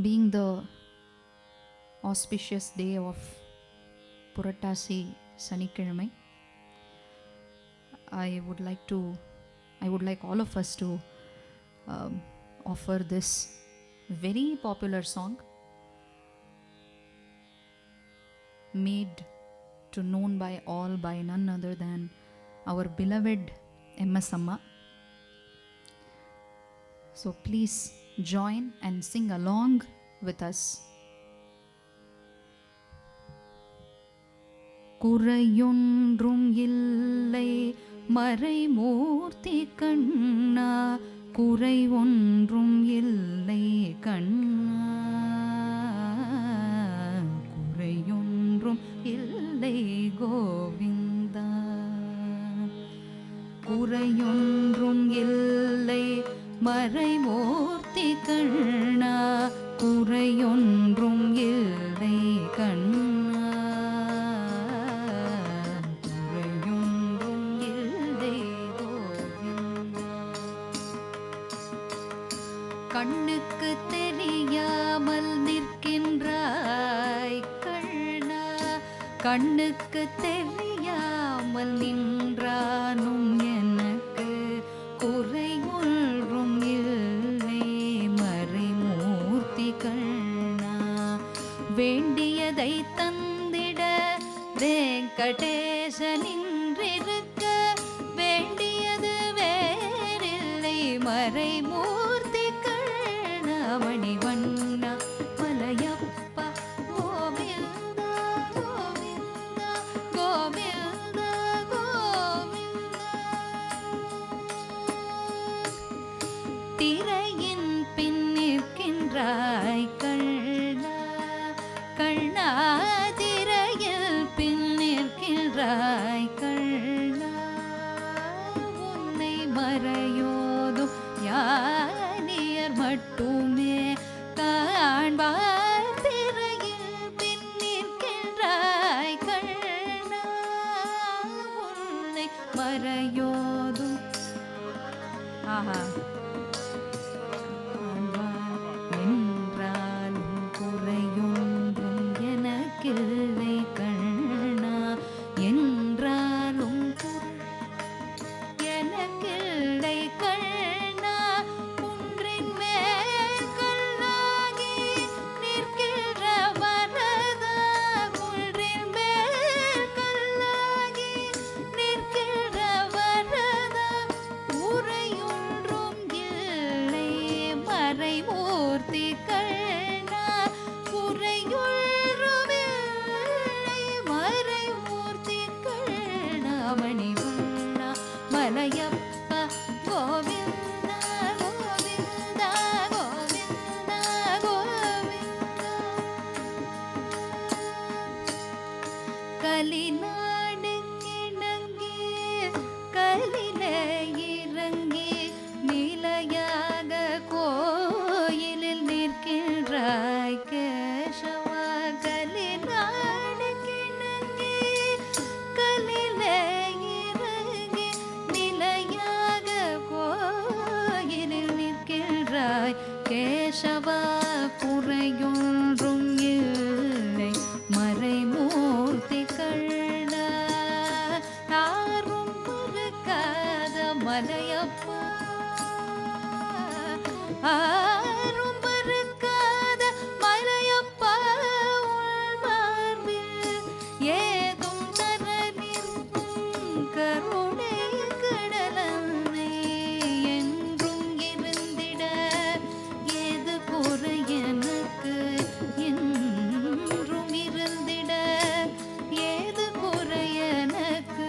being the auspicious day of Purattasi Sanikkiழமை, I would like all of us to offer this very popular song made to known by all by none other than our beloved MS Amma. So please join and sing along with us. குறையொன்றும் இல்லை மறைமூர்த்தி கண்ணா, குறை ஒன்றும் இல்லை கண்ணா, குறையொன்றும் இல்லை கோவிந்தா, குறையொன்றும் இல்லை மறைமூர்த்தி கண்ணா, குறையொன்றும் இல்லை கண்ணா, கண்ணுக்கு தெரியாமல் நிற்கின்றாய் கண்ணா, கண்ணுக்கு தெரியாமல் நின்றானும் எனக்கு குறை ஒன்றும் இல்லை மறைமூர்த்தி கண்ணா, வேண்டியதை தந்திட வெங்கடேசனின்றிருக்க வேண்டியது வேறில்லை மறைமூர்த்தி மணிவண்ணா மலையப்பா கோவிந்தா கோவிந்தா கோவிந்தா கோவிந்தா. திரையின் பின் நிற்கின்றாய் கண்ணா, கண்ணா திரையில் பின் நிற்கின்றாய் கண்ணா, உன்னை மறையோதும் யானியர் மட்டுமே காண்பார், திரையில் பின் நிற்கின்றாய் கண்ணா, உன்னை மறையோதும் என்றாலும் குறையொன்றும் எனக்கில்லை கண்ணா, என்றாலும் எனக்கில்லை கண்ணா, குன்றின் மேல் கல்லாகி நிற்கின்ற வரதா, குன்றின் மேல் கல்லாகி நிற்கின்ற வரதா, உரையொன்றும் இல்லை மறைமூர்த்தி கண்ணா, குறையொன்றும் இல்லை மறைமூர்த்தி கண்ணா, மணிவண்ணா மலையப்பா கோவிந்தா கோவிந்தா கோவிந்தா கோவிந்தா. கலிநாடு கிணங்கி கலிலே இறங்கி நிலையாக கோயிலில் நிற்கின்றாய் கேசவா, கலிநாடு கிணங்கி கலிலே இறங்கி நிலையாக கோயிலில் நிற்கின்றாய் கேசவா, குறையொன்றும் இல்லை மறைமூர்த்தி கண்ணா, யாரும் மறுக்காத மலையப்பா, யாரும் மறுக்காத மலையப்பா, உன் மார்பில் ஏதும் தர நிற்கும் கருணை கடலன்னை, என்றும் இருந்திட ஏது குறை எனக்கு, என்றும் இருந்திட ஏது குறை எனக்கு,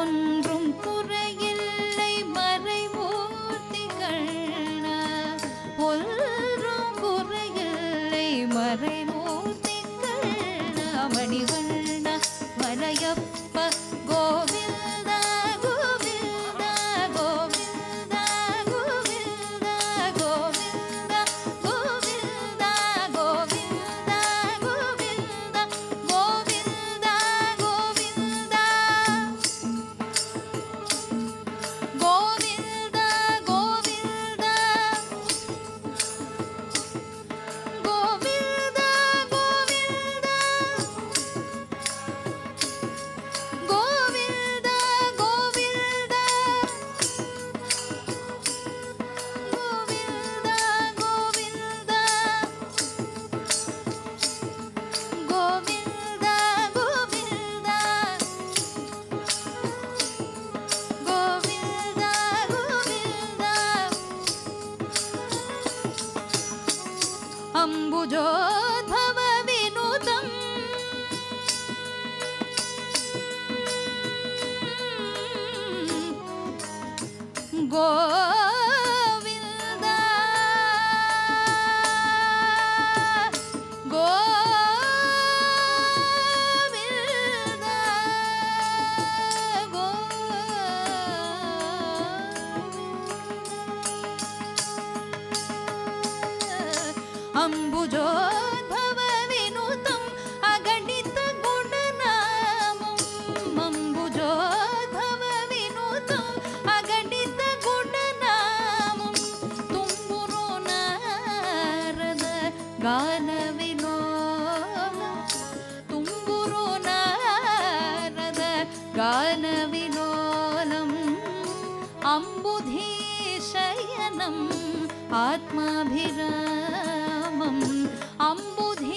ஒன்றும் குறையில்லை மறைமூர்த்தி கண்ணா, ஒன்றும் குறையில்லை மறைமூர்த்தி கண்ணா, மணிவண்ணா மலையப்பா கோவிந்தா கோவிந்தா கோவிந்தா கோவிந்தா கோவிந்தா கோவிந்தா கோவிந்தா கோவிந்தா கோவிந்தா கோவிந்தா கோவிந்தா கோவிந்தா ಗೋವಿಂದ ಗೋವಿಂದ ಅಂಬುಜೋದ್ಭವ ವಿನುತಂ ಅಗಣಿತ ಗುಣನಾಮಂ ಅಂಬುಜೋದ್ಭವ ವಿನುತಂ ಅಗಣಿತ ಗುಣನಾಮಂ ತುಂಬುರು ನಾರದ ಗಾನ ವಿಲೋಲ ತುಂಬುರು ನಾರದ ಗಾನ ವಿಲೋಲಂ ಅಂಬುಧೀಶಯನಂ ಆತ್ಮಾಭಿರಾಮಂ ಅಂಬುಧೀಶಯನೋ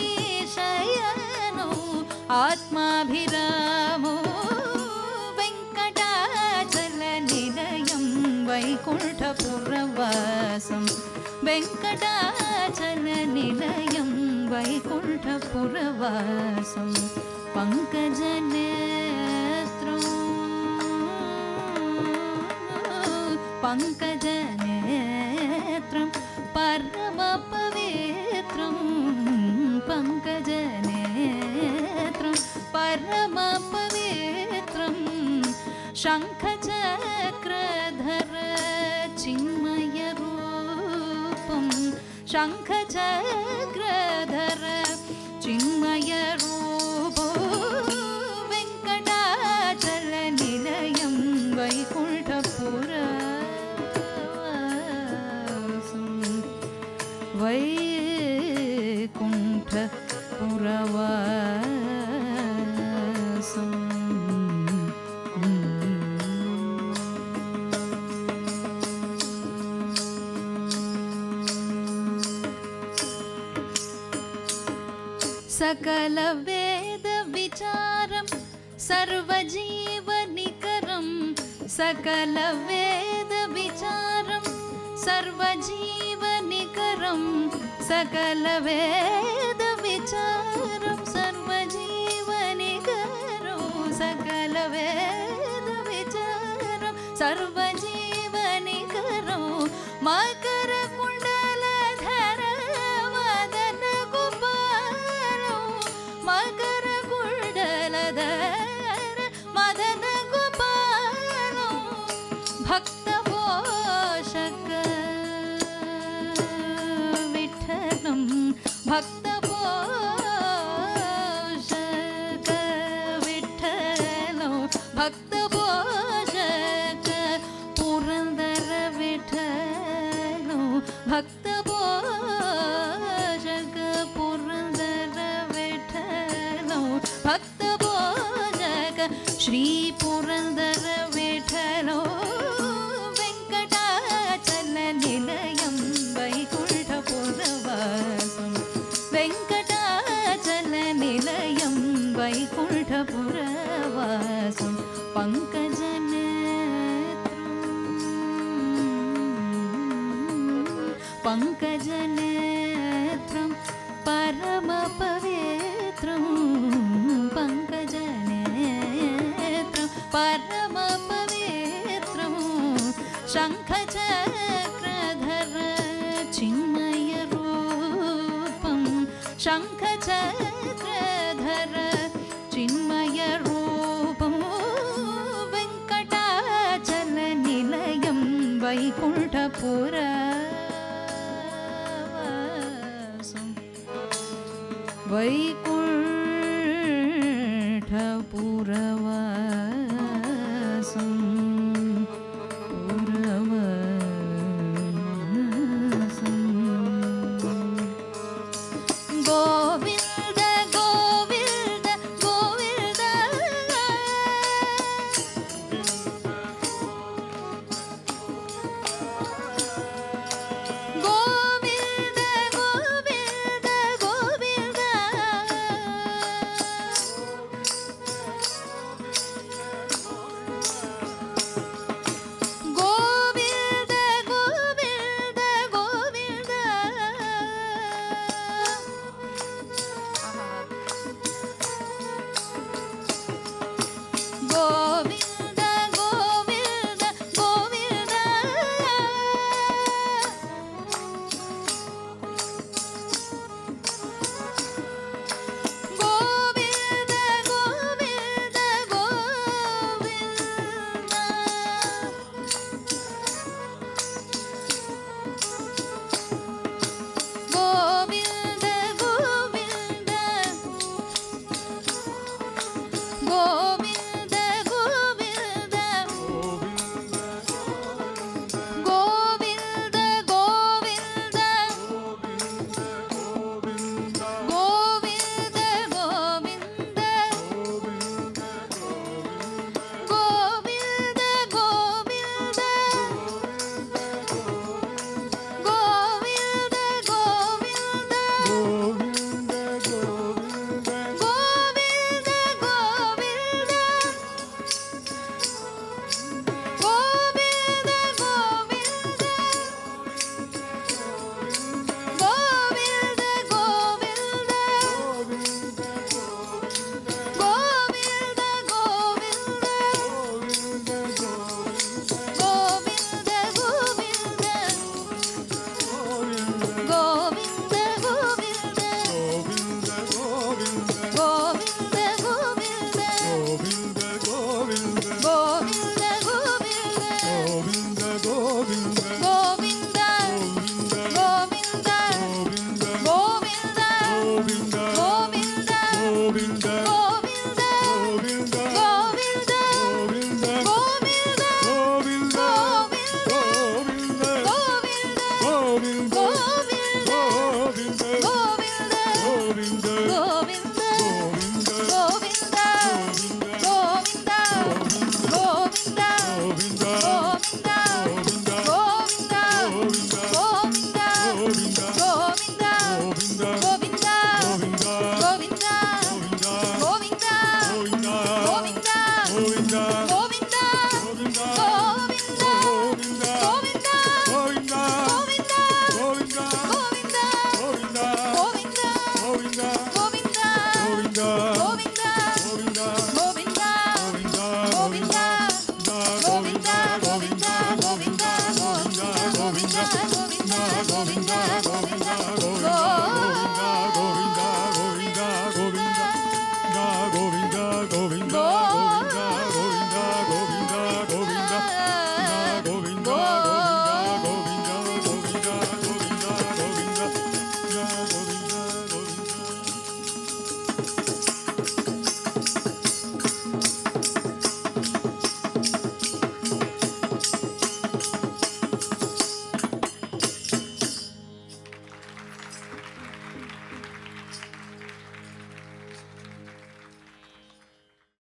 ಆತ್ಮಾಭಿರಾಮೋ ವೆಂಕಟಾಚಲ ನಿಲಯಂ ವೈಕುಂಠಪುರವಾಸಂ ವೆಂಕಟಾಚಲ ನಿಲಯಂ ವೈಕುಂಠಪುರವಾಸಂ ಪಂಕಜನೇತ್ರಂ ಪಂಕಜನೇತ್ರಂ ಪರಮ ಪವಿತ್ರಂ ಪಂಕಜನೇತ್ರಂ ಪರಮ ಪವಿತ್ರಂ ಶಂಖಚಕ್ರಧರ ಚಿನ್ಮಯ ರೂಪಂ ಶಂಖಚಕ್ರಧರ ಚಿನ್ಮಯ ರೂಪೋ ವೆಂಕಟಾಚಲ ನಿಲಯಂ ವೈಕುಂಠಪುರ ವೈಕುಂಠಪುರವಾಸಂ सकल वेद विचारं सर्वजीवनिकरं सकल वेद विचारं सर्वजीवनिकरं सकल वेद विचारं सर्वजीवनिकरं सकल वेद विचारं सर्वजीवनिकरं मकर कुण्डलधर मदन गोपालो मकर कुण्डलधर मदन गोपालो भक्त पोषक विठ्ठलं भक्त पोषक विठ्ठलो भक्त पोषक पुरंदर विठ्ठलो भक्त पोषक पुरंदर विठ्ठलो भक्त पोषक श्री पुरंदर विठ्ठलो वेंकटाचल निलयं वैकुंठपुरवासं वेंकटाचल निलयं वैकुंठपुरवासं पंकजनेत्रं परम पवित्रं पंकजनेत्रं परम पवित्रं शंखचक्रधर चिन्मय रूपं शंखचक्रधर चिन्मय रूपं वेंकटाचल निलयं वैकुंठपुरवासं वैकुंठपुरवासं पुरवासं गोविंद गोविंद गोविंद गोविंद गोविंद गोविंद Govinda